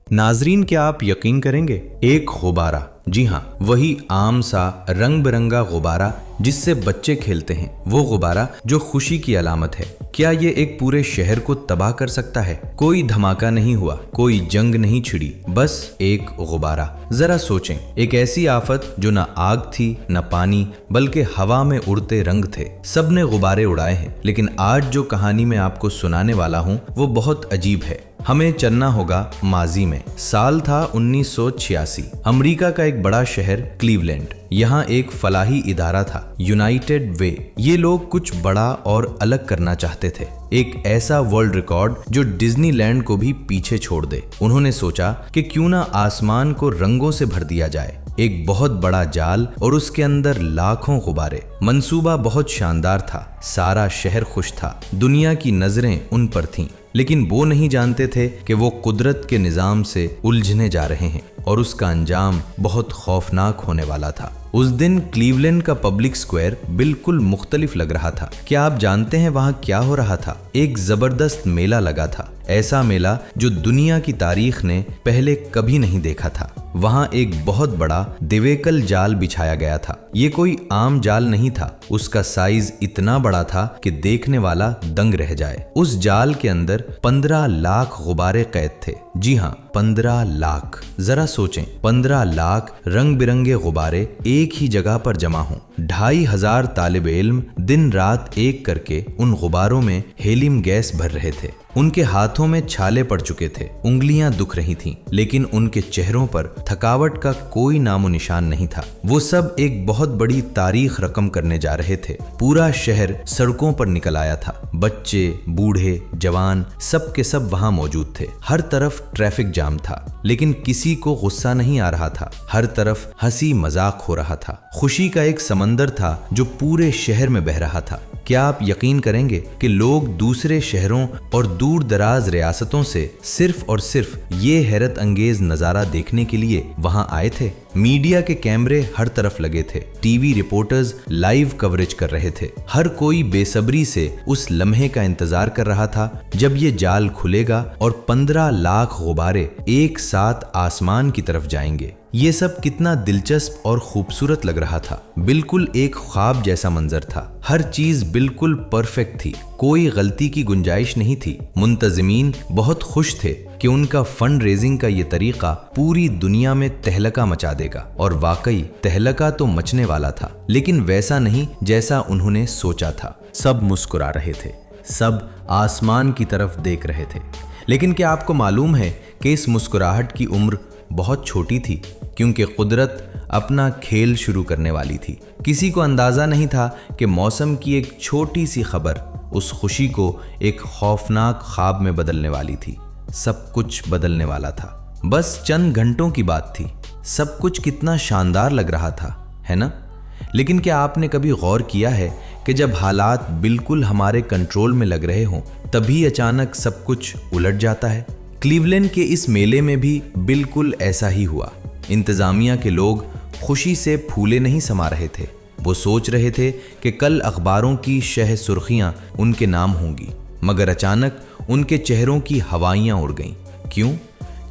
नाजरीन, क्या आप यकीन करेंगे, एक गुब्बारा, जी हाँ, वही आम सा रंग बिरंगा गुब्बारा जिससे बच्चे खेलते हैं, वो गुब्बारा जो खुशी की अलामत है, क्या ये एक पूरे शहर को तबाह कर सकता है? कोई धमाका नहीं हुआ, कोई जंग नहीं छिड़ी, बस एक गुब्बारा। जरा सोचें, एक ऐसी आफत जो ना आग थी न पानी, बल्कि हवा में उड़ते रंग थे। सबने गुब्बारे उड़ाए हैं, लेकिन आज जो कहानी मैं आपको सुनाने वाला हूँ वो बहुत अजीब है। हमें चलना होगा माजी में। साल था 1986। अमेरिका का एक बड़ा शहर क्लीवलैंड। यहाँ एक फलाही इदारा था, यूनाइटेड वे। ये लोग कुछ बड़ा और अलग करना चाहते थे, एक ऐसा वर्ल्ड रिकॉर्ड जो डिज्नीलैंड को भी पीछे छोड़ दे। उन्होंने सोचा कि क्यों ना आसमान को रंगों से भर दिया जाए, एक बहुत बड़ा जाल और उसके अंदर लाखों गुब्बारे। मंसूबा बहुत शानदार था, सारा शहर खुश था, दुनिया की नजरें उन पर थीं, लेकिन वो नहीं जानते थे कि वो कुदरत के निजाम से उलझने जा रहे हैं और उसका अंजाम बहुत खौफनाक होने वाला था। उस दिन क्लीवलैंड का पब्लिक स्क्वायर बिल्कुल मुख्तलिफ लग रहा था। क्या आप जानते हैं वहां क्या हो रहा था? एक जबरदस्त मेला लगा था, ऐसा मेला जो दुनिया की तारीख ने पहले कभी नहीं देखा था। वहां एक बहुत बड़ा दिवेकल जाल बिछाया गया था। ये कोई आम जाल नहीं था, उसका साइज इतना बड़ा था कि देखने वाला दंग रह जाए। उस जाल के अंदर 15 लाख गुब्बारे कैद थे। जी हाँ, 15 लाख। जरा सोचें, 15 लाख रंग बिरंगे गुब्बारे एक ही जगह पर जमा हों। 2500 तालिबे इल्म दिन रात एक करके उन गुब्बारों में हेलियम गैस भर रहे थे। उनके हाथों में छाले पड़ चुके थे, उंगलियां दुख रही थीं, लेकिन उनके चेहरों पर थकावट का कोई नामो निशान नहीं था। वो सब एक बहुत बड़ी तारीख रकम करने जा रहे थे। पूरा शहर सड़कों पर निकल आया था, बच्चे, बूढ़े, जवान, सब के सब वहां मौजूद थे। हर तरफ ट्रैफिक जाम था, लेकिन किसी को गुस्सा नहीं आ रहा था। हर तरफ हंसी मजाक हो रहा था। खुशी का एक समंदर था जो पूरे शहर में बह रहा था। क्या आप यकीन करेंगे कि लोग दूसरे शहरों और दूर दराज रियासतों से सिर्फ और सिर्फ ये हैरत अंगेज नजारा देखने के लिए वहां आए थे? मीडिया के कैमरे हर तरफ लगे थे, टीवी रिपोर्टर्स लाइव कवरेज कर रहे थे। हर कोई बेसब्री से उस लम्हे का इंतजार कर रहा था जब ये जाल खुलेगा और 15 लाख गुब्बारे एक साथ आसमान की तरफ जाएंगे। ये सब कितना दिलचस्प और खूबसूरत लग रहा था, बिल्कुल एक ख्वाब जैसा मंजर था। हर चीज बिल्कुल परफेक्ट थी, कोई गलती की गुंजाइश नहीं थी। मुंतजिमीन बहुत खुश थे कि उनका फंड रेजिंग का ये तरीका पूरी दुनिया में तहलका मचा देगा, और वाकई तहलका तो मचने वाला था, लेकिन वैसा नहीं जैसा उन्होंने सोचा था। सब मुस्कुरा रहे थे, सब आसमान की तरफ देख रहे थे, लेकिन क्या आपको मालूम है कि इस मुस्कुराहट की उम्र बहुत छोटी थी, क्योंकि कुदरत अपना खेल शुरू करने वाली थी। किसी को अंदाजा नहीं था कि मौसम की एक छोटी सी खबर उस खुशी को एक खौफनाक ख्वाब में बदलने वाली थी। सब कुछ बदलने वाला था, बस चंद घंटों की बात थी। सब कुछ कितना शानदार लग रहा था, है ना? लेकिन क्या आपने कभी गौर किया है कि जब हालात बिल्कुल हमारे कंट्रोल में लग रहे हों, तभी अचानक सब कुछ उलट जाता है? क्लीवलैंड के इस मेले में भी बिल्कुल ऐसा ही हुआ। इंतजामिया के लोग खुशी से फूले नहीं समा रहे थे। वो सोच रहे थे कि कल अखबारों की शह सुर्खियां उनके नाम होंगी, मगर अचानक उनके चेहरों की हवाइयां उड़ गईं। क्यों?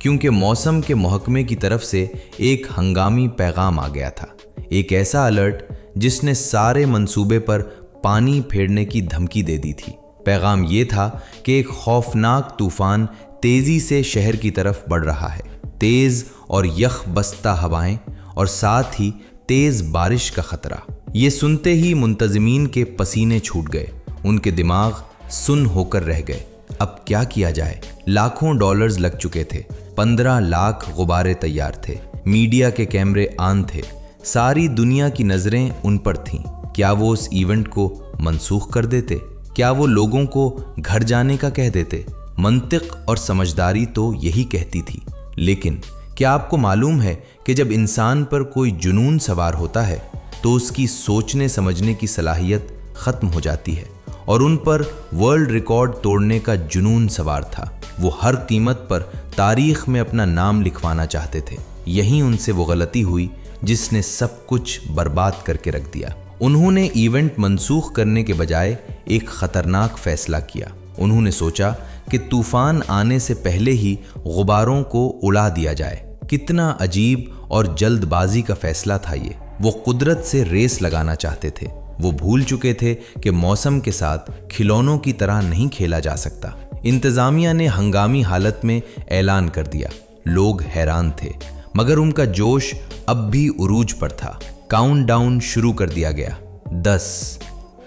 क्योंकि मौसम के महकमे की तरफ से एक हंगामी पैगाम आ गया था, एक ऐसा अलर्ट जिसने सारे मंसूबे पर पानी फेरने की धमकी दे दी थी। पैगाम ये था कि एक खौफनाक तूफान तेजी से शहर की तरफ बढ़ रहा है। तेज और यख बस्ता हवाएं और साथ ही तेज बारिश का खतरा। ये सुनते ही मुंतजिमीन के पसीने छूट गए, उनके दिमाग सुन्न होकर रह गए। अब क्या किया जाए? लाखों डॉलर्स लग चुके थे, 15 लाख गुब्बारे तैयार थे, मीडिया के कैमरे ऑन थे, सारी दुनिया की नजरें उन पर थीं। क्या वो उस इवेंट को मनसूख कर देते? क्या वो लोगों को घर जाने का कह देते? मंतिक और समझदारी तो यही कहती थी, लेकिन क्या आपको मालूम है कि जब इंसान पर कोई जुनून सवार होता है तो उसकी सोचने समझने की सलाहियत खत्म हो जाती है, और उन पर वर्ल्ड रिकॉर्ड तोड़ने का जुनून सवार था। वो हर कीमत पर तारीख में अपना नाम लिखवाना चाहते थे। यही उनसे वो गलती हुई जिसने सब कुछ बर्बाद करके रख दिया। उन्होंने इवेंट मंसूख करने के बजाय एक खतरनाक फैसला किया। उन्होंने सोचा कि तूफान आने से पहले ही गुबारों को उड़ा दिया जाए। कितना अजीब और जल्दबाजी का फैसला था ये। वो कुदरत से रेस लगाना चाहते थे। वो भूल चुके थे कि मौसम के साथ खिलौनों की तरह नहीं खेला जा सकता। इंतजामिया ने हंगामी हालत में ऐलान कर दिया। लोग हैरान थे, मगर उनका जोश अब भी उरूज पर था। काउंटडाउन शुरू कर दिया गया। 10,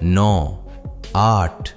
9, 8।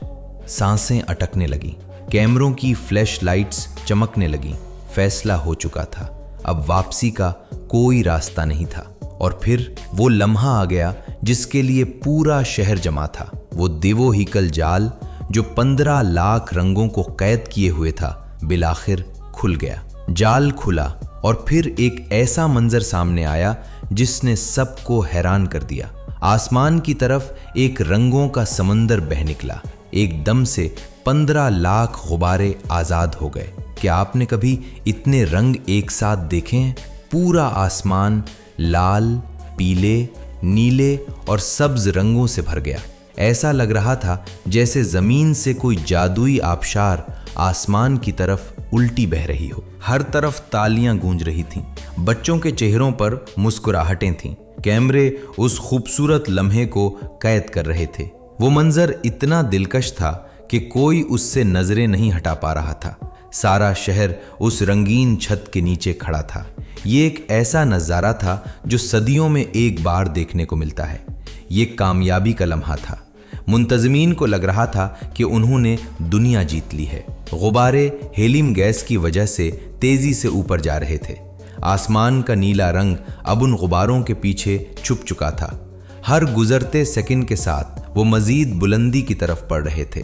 सांसें अटकने लगीं। कैमरों की फ्लैश लाइट्स चमकने लगीं। फैसला हो चुका था। अब वापसी का कोई रास्ता नहीं था। और फिर वो लम्हा आ गया जिसके लिए पूरा शहर जमा था। वो दिवो-हीकल जाल जो 15 लाख रंगों को कैद किए हुए था, बिलाखिर खुल गया। जाल खुला और फिर एक ऐसा मंजर सामने आया जिसने सबको हैरान कर दिया। आसमान की तरफ एक रंगों का समंदर बह निकला। एकदम से 15 लाख गुब्बारे आजाद हो गए। क्या आपने कभी इतने रंग एक साथ देखे हैं? पूरा आसमान लाल, पीले, नीले और सब्ज रंगों से भर गया। ऐसा लग रहा था जैसे जमीन से कोई जादुई आबशार आसमान की तरफ उल्टी बह रही हो। हर तरफ तालियां गूंज रही थीं। बच्चों के चेहरों पर मुस्कुराहटें थीं। कैमरे उस खूबसूरत लम्हे को कैद कर रहे थे। वो मंजर इतना दिलकश था कि कोई उससे नजरें नहीं हटा पा रहा था। सारा शहर उस रंगीन छत के नीचे खड़ा था। ये एक ऐसा नज़ारा था जो सदियों में एक बार देखने को मिलता है। ये कामयाबी का लम्हा था। मुंतज़मीन को लग रहा था कि उन्होंने दुनिया जीत ली है। गुब्बारे हेलियम गैस की वजह से तेजी से ऊपर जा रहे थे। आसमान का नीला रंग अब उन गुब्बारों के पीछे छुप चुका था। हर गुजरते सेकंड के साथ वो मजीद बुलंदी की तरफ बढ़ रहे थे।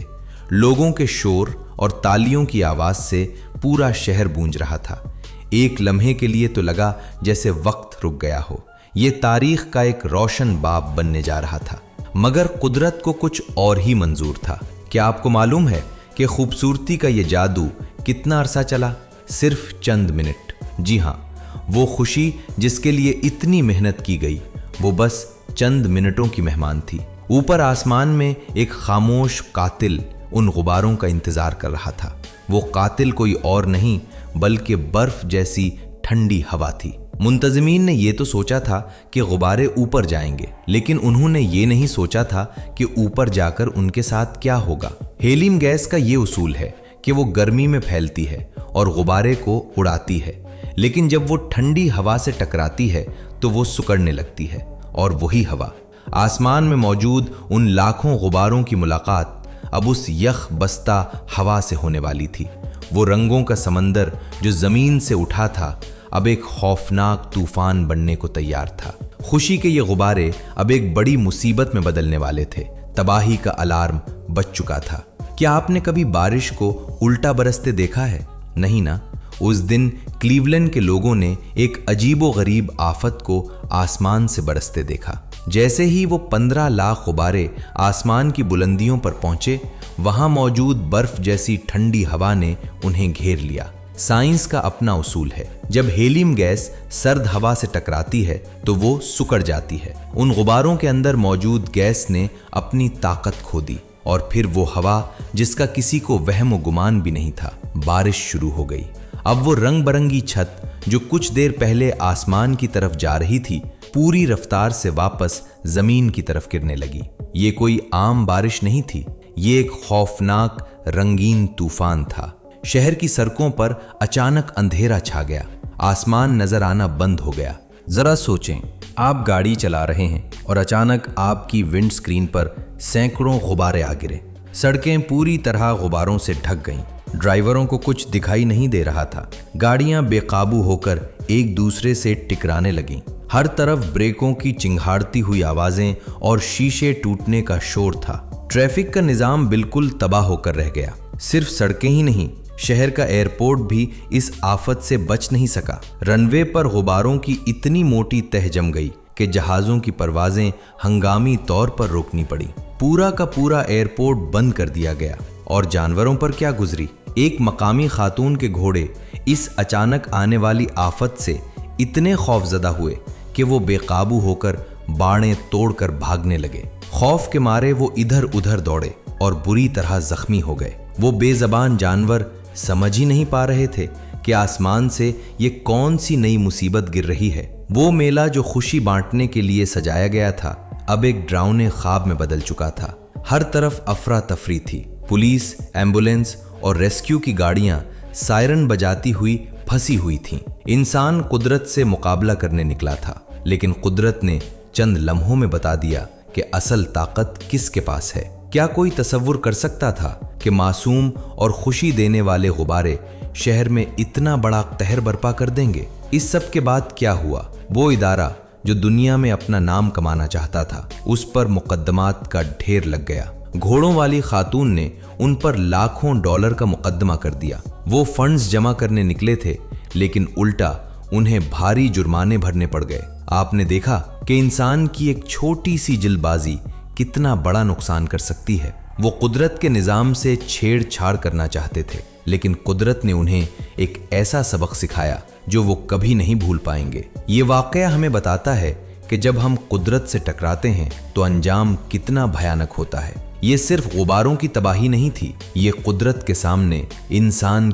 लोगों के शोर और तालियों की आवाज से पूरा शहर गूंज रहा था। एक लम्हे के लिए तो लगा जैसे वक्त रुक गया हो। ये तारीख का एक रोशन बाब बनने जा रहा था। मगर कुदरत को कुछ और ही मंजूर था। क्या आपको मालूम है कि खूबसूरती का ये जादू कितना अरसा चला? सिर्फ चंद मिनट। जी हाँ, वो खुशी जिसके लिए इतनी मेहनत की गई, वो बस चंद मिनटों की मेहमान थी। ऊपर आसमान में एक खामोश कातिल उन गुब्बारों का इंतजार कर रहा था। वो कातिल कोई और नहीं बल्कि बर्फ जैसी ठंडी हवा थी। मुंतज़मीन ने ये तो सोचा था कि गुब्बारे ऊपर जाएंगे, लेकिन उन्होंने ये नहीं सोचा था कि ऊपर जाकर उनके साथ क्या होगा। हेलियम गैस का ये उसूल है कि वो गर्मी में फैलती है और गुब्बारे को उड़ाती है, लेकिन जब वो ठंडी हवा से टकराती है तो वो सिकुड़ने लगती है। और वही हवा, आसमान में मौजूद उन लाखों गुब्बारों की मुलाकात अब उस यख बस्ता हवा से होने वाली थी। वो रंगों का समंदर जो जमीन से उठा था अब एक खौफनाक तूफान बनने को तैयार था। खुशी के ये गुब्बारे अब एक बड़ी मुसीबत में बदलने वाले थे। तबाही का अलार्म बज चुका था। क्या आपने कभी बारिश को उल्टा बरसते देखा है? नहीं ना। उस दिन क्लीवलैंड के लोगों ने एक अजीबोगरीब आफत को आसमान से बरसते देखा। जैसे ही वो 15 लाख गुब्बारे आसमान की बुलंदियों पर पहुंचे, वहां मौजूद बर्फ जैसी ठंडी हवा ने उन्हें घेर लिया। साइंस का अपना उसूल है, जब हेलियम गैस सर्द हवा से टकराती है तो वो सिकुड़ जाती है। उन गुब्बारों के अंदर मौजूद गैस ने अपनी ताकत खो दी और फिर वो हवा जिसका किसी को वहम व गुमान भी नहीं था, बारिश शुरू हो गई। अब वो रंग बरंगी छत जो कुछ देर पहले आसमान की तरफ जा रही थी, पूरी रफ्तार से वापस जमीन की तरफ गिरने लगी। ये कोई आम बारिश नहीं थी, ये एक खौफनाक रंगीन तूफान था। शहर की सड़कों पर अचानक अंधेरा छा गया। आसमान नजर आना बंद हो गया। जरा सोचें, आप गाड़ी चला रहे हैं और अचानक आपकी विंड स्क्रीन पर सैकड़ों गुब्बारे आ गिरे। सड़कें पूरी तरह गुब्बारों से ढक गईं। ड्राइवरों को कुछ दिखाई नहीं दे रहा था। गाड़ियां बेकाबू होकर एक दूसरे से टकराने लगीं। हर तरफ ब्रेकों की चिंघाड़ती हुई आवाजें और शीशे टूटने का शोर था। ट्रैफिक का निजाम बिल्कुल तबाह होकर रह गया। सिर्फ सड़कें ही नहीं, शहर का एयरपोर्ट भी इस आफत से बच नहीं सका। रनवे पर गुब्बारों की इतनी मोटी तह जम गई कि जहाजों की परवाजें हंगामी तौर पर रोकनी पड़ी। पूरा का पूरा एयरपोर्ट बंद कर दिया गया। और जानवरों पर क्या गुजरी। एक मकामी खातून के घोड़े इस अचानक आने वाली आफत से इतने खौफजदा हुए कि वो बेकाबू होकर बाड़ें तोड़कर भागने लगे। खौफ के मारे वो इधर उधर दौड़े और बुरी तरह जख्मी हो गए। वो बेज़बान जानवर समझ ही नहीं पा रहे थे कि आसमान से ये कौन सी नई मुसीबत गिर रही है। वो मेला जो खुशी बांटने के लिए सजाया गया था अब एक डरावने ख्वाब में बदल चुका था। हर तरफ अफरा तफरी थी। पुलिस, एम्बुलेंस और रेस्क्यू की गाड़ियां सायरन बजाती हुई फंसी हुई थीं। इंसान कुदरत से मुकाबला करने निकला था, लेकिन कुदरत ने चंद लम्हों में बता दिया कि असल ताकत किसके पास है। क्या कोई तसव्वुर कर सकता था कि मासूम और खुशी देने वाले गुब्बारे शहर में इतना बड़ा कहर बर्पा कर देंगे? इस सब के बाद क्या हुआ? वो इदारा जो दुनिया में अपना नाम कमाना चाहता था, उस पर मुकद्दमात का ढेर लग गया। घोड़ों वाली खातून ने उन पर लाखों डॉलर का मुकद्दमा कर दिया। वो फंड्स जमा करने निकले थे, लेकिन उल्टा उन्हें भारी जुर्माने भरने पड़ गए। आपने देखा कि इंसान की एक छोटी सी जल्दबाजी कितना बड़ा नुकसान कर सकती है। वो कुदरत के निज़ाम से छेड़छाड़ करना चाहते थे, लेकिन कुदरत ने उन्हें एक ऐसा सबक सिखाया जो वो कभी नहीं भूल पाएंगे। ये वाकया हमें बताता है कि जब हम कुदरत से टकराते हैं तो अंजाम कितना भयानक होता है। ये सिर्फ गुब्बारों की तबाही नहीं थी, ये कुदरत के सामने इंसान